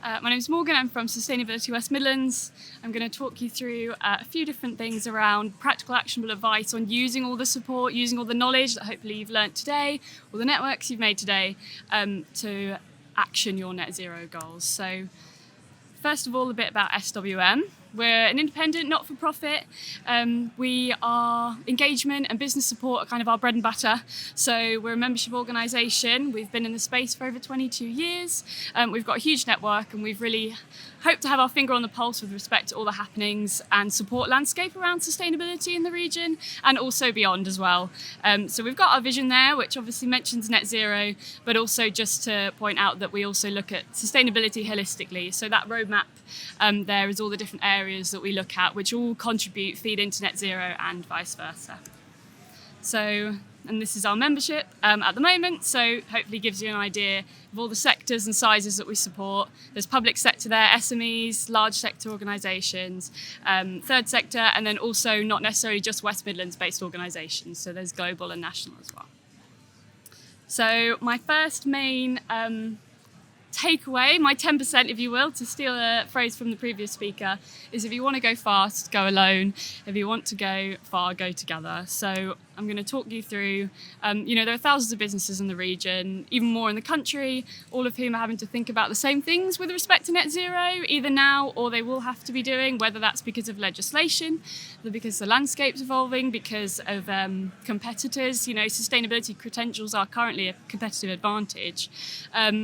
My name's Morgan, I'm from Sustainability West Midlands. I'm going to talk you through a few different things around practical actionable advice on using all the support, using all the knowledge that hopefully you've learnt today, all the networks you've made today to action your net zero goals. So first of all, a bit about SWM. We're an independent, not-for-profit. We are engagement and business support are kind of our bread and butter. So we're a membership organisation. We've been in the space for over 22 years. We've got a huge network and we've really hoped to have our finger on the pulse with respect to all the happenings and support landscape around sustainability in the region and also beyond as well. So we've got our vision there, which obviously mentions net zero, but also just to point out that we also look at sustainability holistically. So that roadmap there is all the different areas that we look at, which all contribute, feed into net zero and vice versa. So, and this is our membership at the moment, so hopefully gives you an idea of all the sectors and sizes that we support. There's public sector there, SMEs, large sector organisations, third sector, and then also not necessarily just West Midlands based organisations, so there's global and national as well. So my first main takeaway, my 10%, if you will, to steal a phrase from the previous speaker, is if you want to go fast, go alone. If you want to go far, go together. So I'm going to talk you through, there are thousands of businesses in the region, even more in the country, all of whom are having to think about the same things with respect to net zero, either now or they will have to be doing, whether that's because of legislation, because the landscape's evolving, because of competitors. Sustainability credentials are currently a competitive advantage.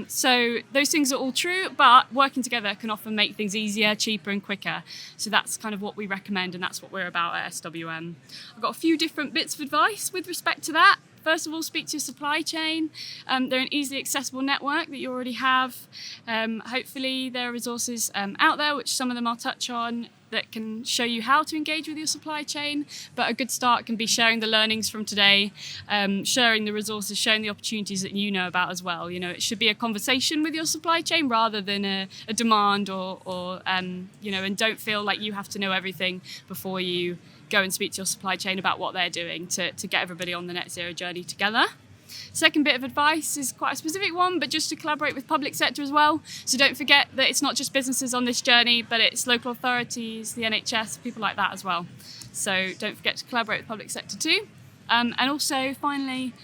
So those things are all true, but working together can often make things easier, cheaper and quicker. So that's kind of what we recommend and that's what we're about at SWM. I've got a few different bits of advice with respect to that. First of all, speak to your supply chain. They're an easily accessible network that you already have. Hopefully there are resources out there, which some of them I'll touch on, that can show you how to engage with your supply chain. But a good start can be sharing the learnings from today, sharing the resources, sharing the opportunities that you know about as well. It should be a conversation with your supply chain rather than a demand and don't feel like you have to know everything before you go and speak to your supply chain about what they're doing to get everybody on the net zero journey together. Second bit of advice is quite a specific one, but just to collaborate with public sector as well. So don't forget that it's not just businesses on this journey, but it's local authorities, the NHS, people like that as well. So don't forget to collaborate with public sector too. And also, finally,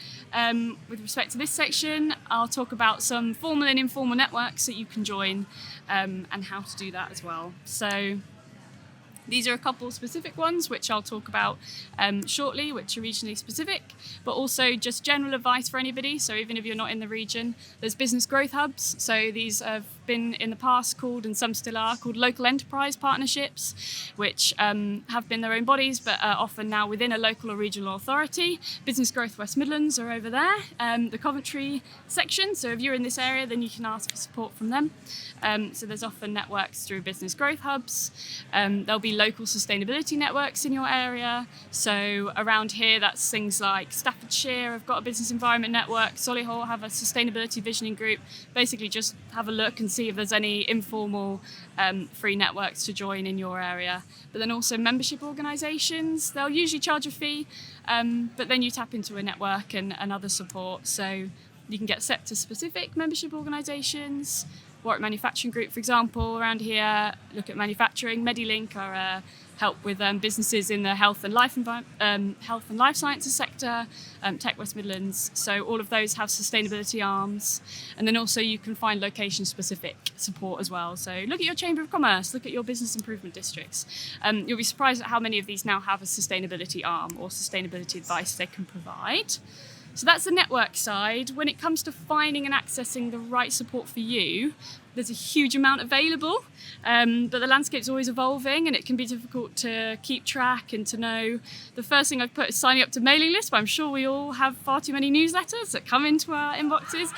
with respect to this section, I'll talk about some formal and informal networks that you can join and how to do that as well. So these are a couple specific ones, which I'll talk about shortly, which are regionally specific, but also just general advice for anybody. So even if you're not in the region, there's business growth hubs. So these have been in the past called, and some still are, called local enterprise partnerships, which have been their own bodies, but are often now within a local or regional authority. Business Growth West Midlands are over there, the Coventry section. So if you're in this area, then you can ask for support from them. So there's often networks through business growth hubs. There'll be local sustainability networks in your area. So around here, that's things like Staffordshire have got a business environment network, Solihull have a sustainability visioning group. Basically just have a look and see if there's any informal free networks to join in your area. But then also membership organisations, they'll usually charge a fee, but then you tap into a network and other support. So you can get sector specific membership organisations. Warwick Manufacturing Group, for example, around here, look at manufacturing. Medilink are help with businesses in the health and life sciences sector, Tech West Midlands. So all of those have sustainability arms. And then also you can find location-specific support as well. So look at your Chamber of Commerce, look at your business improvement districts. You'll be surprised at how many of these now have a sustainability arm or sustainability advice they can provide. So that's the network side. When it comes to finding and accessing the right support for you, there's a huge amount available, but the landscape's always evolving and it can be difficult to keep track and to know. The first thing I've put is signing up to mailing lists, but I'm sure we all have far too many newsletters that come into our inboxes.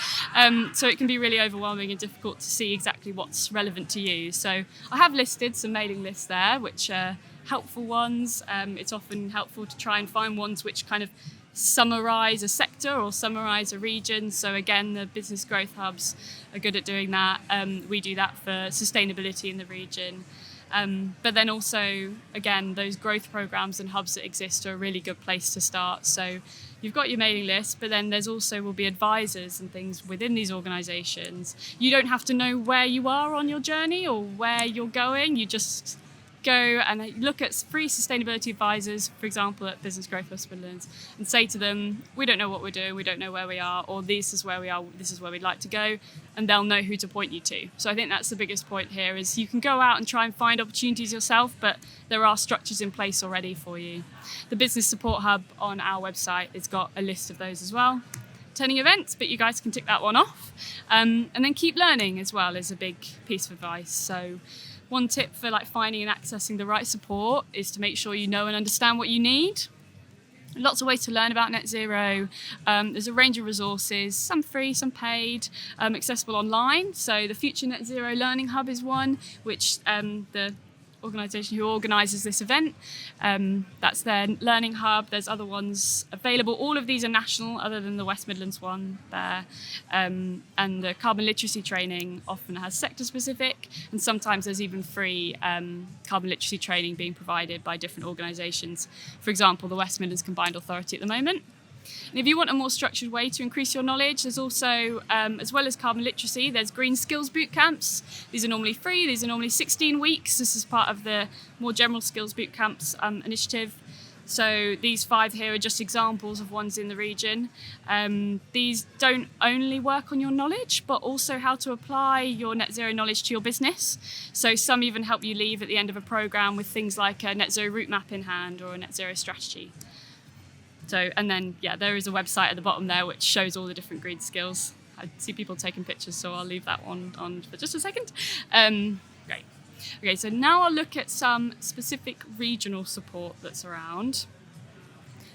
So it can be really overwhelming and difficult to see exactly what's relevant to you. So I have listed some mailing lists there, which are helpful ones. It's often helpful to try and find ones which kind of summarise a sector or summarise a region. So again, the business growth hubs are good at doing that. We do that for sustainability in the region. But then also, again, those growth programmes and hubs that exist are a really good place to start. So you've got your mailing list, but then there's also will be advisors and things within these organisations. You don't have to know where you are on your journey or where you're going. You just go and look at free sustainability advisors, for example, at Business Growth West Midlands, and say to them, we don't know what we're doing, we don't know where we are, or this is where we are, this is where we'd like to go, and they'll know who to point you to. So I think that's the biggest point here, is you can go out and try and find opportunities yourself, but there are structures in place already for you. The Business Support Hub on our website has got a list of those as well. Turning events, but you guys can tick that one off. And then keep learning as well is a big piece of advice. So one tip for finding and accessing the right support is to make sure you know and understand what you need. Lots of ways to learn about net zero. There's a range of resources, some free, some paid, accessible online. So the Future Net Zero Learning Hub is one, which the organisation who organises this event, that's their learning hub. There's other ones available. All of these are national, other than the West Midlands one there. And the carbon literacy training often has sector specific, and sometimes there's even free carbon literacy training being provided by different organisations. For example, the West Midlands Combined Authority at the moment. And if you want a more structured way to increase your knowledge, there's also, as well as carbon literacy, there's green skills boot camps. These are normally free. These are normally 16 weeks. This is part of the more general skills boot camps initiative. So these 5 here are just examples of ones in the region. These don't only work on your knowledge, but also how to apply your net zero knowledge to your business. So some even help you leave at the end of a programme with things like a net zero route map in hand or a net zero strategy. So, and then, there is a website at the bottom there which shows all the different green skills. I see people taking pictures, so I'll leave that one on for just a second. Great. Okay, so now I'll look at some specific regional support that's around.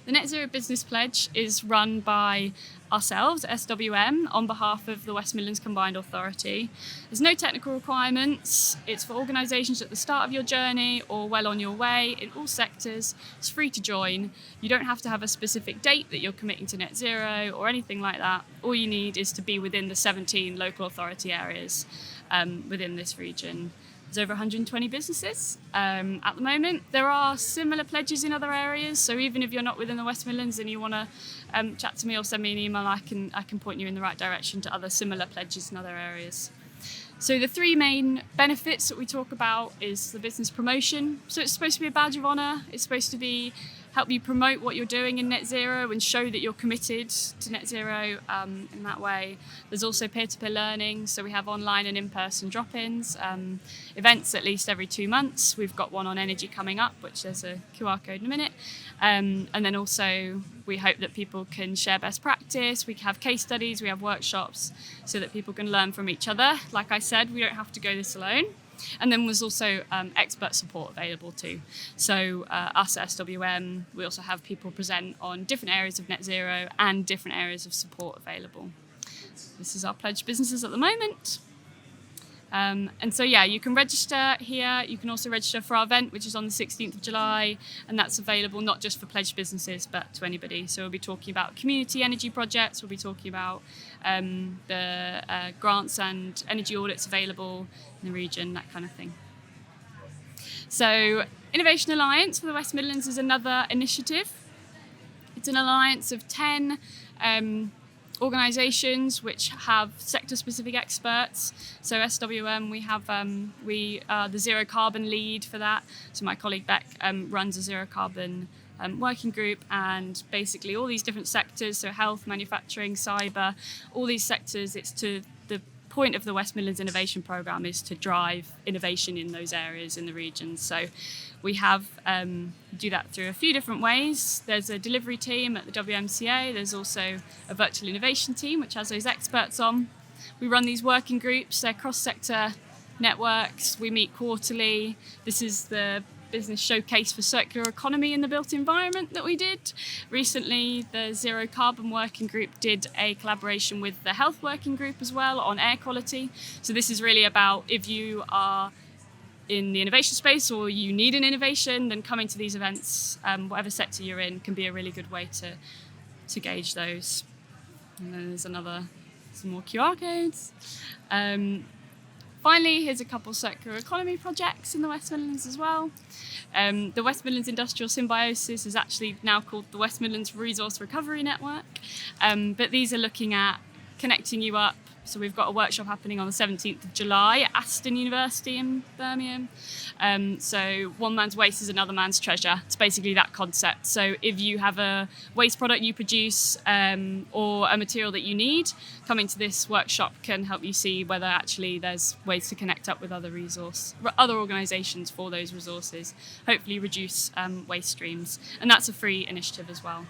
The Net Zero Business Pledge is run by ourselves, SWM, on behalf of the West Midlands Combined Authority. There's no technical requirements. It's for organisations at the start of your journey or well on your way in all sectors. It's free to join. You don't have to have a specific date that you're committing to net zero or anything like that. All you need is to be within the 17 local authority areas within this region. There's over 120 businesses at the moment. There are similar pledges in other areas, so even if you're not within the West Midlands and you want to chat to me or send me an email, I can point you in the right direction to other similar pledges in other areas. So the 3 main benefits that we talk about is the business promotion. So it's supposed to be a badge of honour. It's supposed to be help you promote what you're doing in net zero and show that you're committed to net zero in that way. There's also peer-to-peer learning, so we have online and in-person drop-ins, events at least every 2 months. We've got one on energy coming up, which there's a QR code in a minute. And then also we hope that people can share best practice. We have case studies, we have workshops so that people can learn from each other. Like I said, we don't have to go this alone. And then there's also expert support available too. So us at SWM, we also have people present on different areas of net zero and different areas of support available. This is our pledged businesses at the moment. And so, you can register here. You can also register for our event, which is on the 16th of July, and that's available not just for pledged businesses, but to anybody. So we'll be talking about community energy projects. We'll be talking about the grants and energy audits available in the region, that kind of thing. So Innovation Alliance for the West Midlands is another initiative. It's an alliance of 10 organisations which have sector-specific experts. So SWM, we are the zero carbon lead for that. So my colleague Beck runs a zero carbon working group, and basically all these different sectors, so health, manufacturing, cyber, all these sectors, it's to the point of the West Midlands Innovation Programme is to drive innovation in those areas in the region. So we have do that through a few different ways. There's a delivery team at the WMCA. There's also a virtual innovation team, which has those experts on. We run these working groups. They're cross-sector networks. We meet quarterly. This is the business showcase for circular economy in the built environment that we did. Recently, the Zero Carbon Working Group did a collaboration with the Health Working Group as well on air quality. So this is really about if you are in the innovation space or you need an innovation, then coming to these events, whatever sector you're in, can be a really good way to gauge those. And then there's some more QR codes. Finally, here's a couple circular economy projects in the West Midlands as well. The West Midlands Industrial Symbiosis is actually now called the West Midlands Resource Recovery Network, but these are looking at connecting you up. So we've got a workshop happening on the 17th of July at Aston University in Birmingham. So one man's waste is another man's treasure. It's basically that concept. So if you have a waste product you produce or a material that you need, coming to this workshop can help you see whether actually there's ways to connect up with other organisations for those resources, hopefully reduce waste streams. And that's a free initiative as well.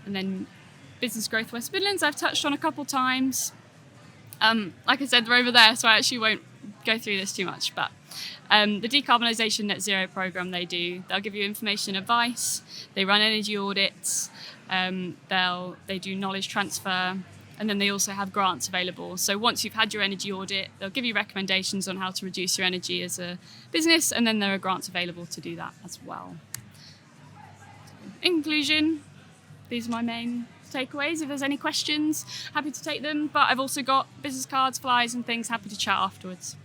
And then Business Growth West Midlands, I've touched on a couple times. Like I said, they're over there, so I actually won't go through this too much. But the Decarbonisation Net Zero programme they'll give you information and advice. They run energy audits. They do knowledge transfer. And then they also have grants available. So once you've had your energy audit, they'll give you recommendations on how to reduce your energy as a business. And then there are grants available to do that as well. In conclusion, these are my main takeaways. If there's any questions, happy to take them, but I've also got business cards, flyers and things, happy to chat afterwards.